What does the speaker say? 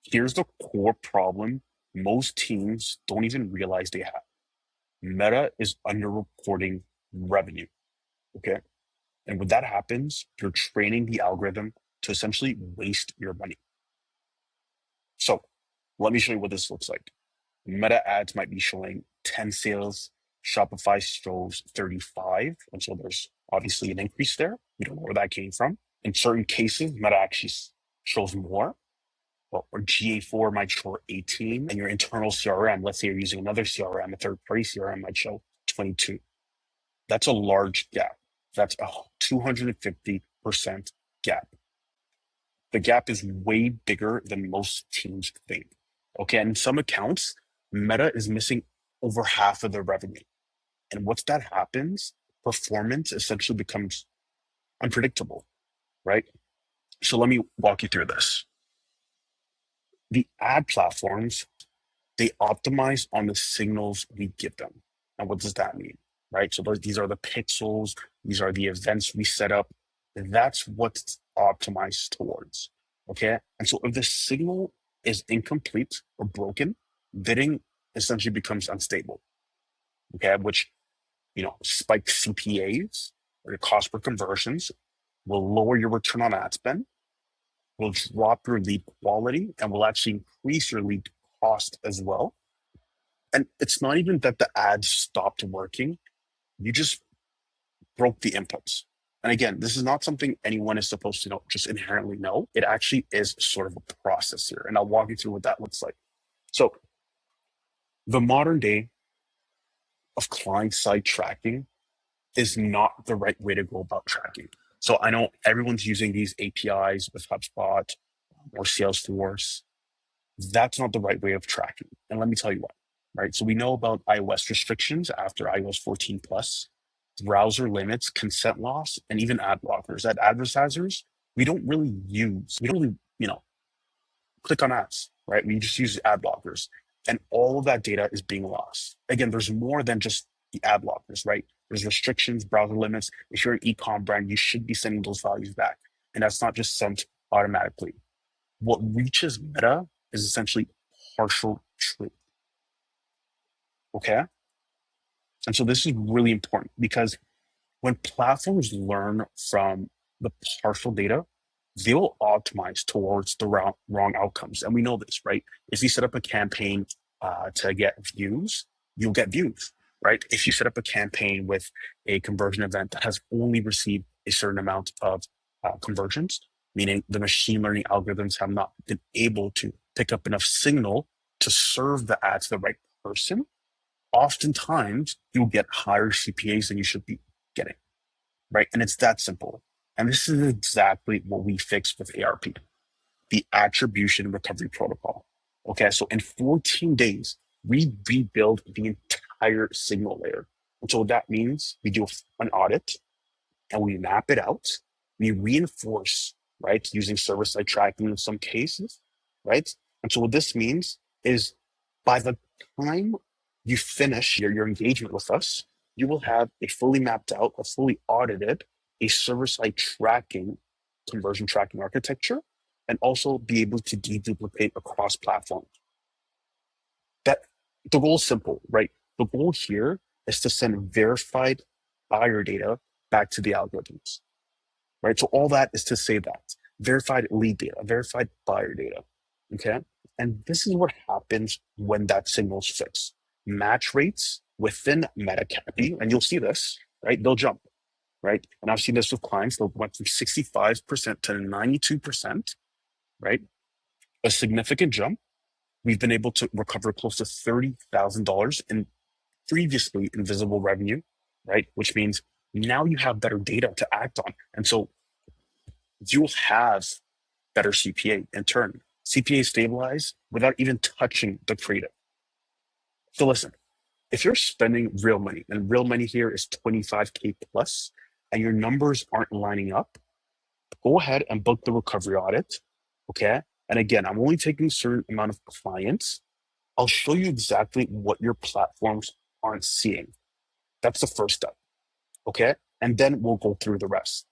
Here's the core problem most teams don't even realize they have. Meta is underreporting revenue. Okay. And when that happens, you're training the algorithm to essentially waste your money. So let me show you what this looks like. Meta ads might be showing 10 sales. Shopify shows 35. And so there's obviously an increase there. You don't know where that came from. In certain cases, Meta actually shows more. Well, or GA4 might show 18, and your internal CRM, let's say you're using another CRM, a third-party CRM might show 22. That's a large gap. That's a 250% gap. The gap is way bigger than most teams think. Okay, and in some accounts, Meta is missing over half of their revenue. And once that happens, performance essentially becomes unpredictable, right? So let me walk you through this. The ad platforms, they optimize on the signals we give them. And what does that mean, right? So these are the pixels, these are the events we set up. That's what's optimized towards, okay? And so if the signal is incomplete or broken, bidding essentially becomes unstable, okay? Which, spikes CPAs, or your cost per conversions, will lower your return on ad spend, will drop your lead quality, and will actually increase your lead cost as well. And it's not even that the ads stopped working. You just broke the inputs. And again, this is not something anyone is supposed to just inherently know. It actually is sort of a process here. And I'll walk you through what that looks like. So the modern day of client-side tracking is not the right way to go about tracking. So I know everyone's using these APIs with HubSpot or Salesforce. That's not the right way of tracking. And let me tell you why, right? So we know about iOS restrictions after iOS 14 plus, browser limits, consent loss, and even ad blockers. That advertisers, we don't really, click on ads, right? We just use ad blockers. And all of that data is being lost. Again, there's more than just the ad blockers, right? There's restrictions, browser limits. If you're an e-com brand, you should be sending those values back. And that's not just sent automatically. What reaches Meta is essentially partial truth. Okay? And so this is really important because when platforms learn from the partial data, they will optimize towards the wrong outcomes. And we know this, right? If you set up a campaign to get views, you'll get views, right? If you set up a campaign with a conversion event that has only received a certain amount of conversions, meaning the machine learning algorithms have not been able to pick up enough signal to serve the ad to the right person, oftentimes you'll get higher CPAs than you should be getting, right? And it's that simple. And this is exactly what we fixed with ARP, the attribution recovery protocol. Okay, so in 14 days, we rebuild the entire signal layer. And so what that means, we do an audit and we map it out. We reinforce, right, using server-side tracking in some cases, right? And so what this means is by the time you finish your engagement with us, you will have a fully mapped out, a fully audited, a server-side tracking, conversion tracking architecture, and also be able to deduplicate across platforms. The goal is simple, right? The goal here is to send verified buyer data back to the algorithms, right? So all that is to say that verified lead data, verified buyer data, okay? And this is what happens when that signal's fixed. Match rates within Metacopy, and you'll see this, right? They'll jump, right? And I've seen this with clients. They'll went from 65% to 92%, right? A significant jump. We've been able to recover close to $30,000 in previously invisible revenue, right? Which means now you have better data to act on. And so you'll have better CPA in turn. CPA stabilize without even touching the creative. So listen, if you're spending real money, and real money here is 25K plus, and your numbers aren't lining up, go ahead and book the recovery audit, okay? And again, I'm only taking a certain amount of clients. I'll show you exactly what your platforms aren't seeing. That's the first step, okay? And then we'll go through the rest.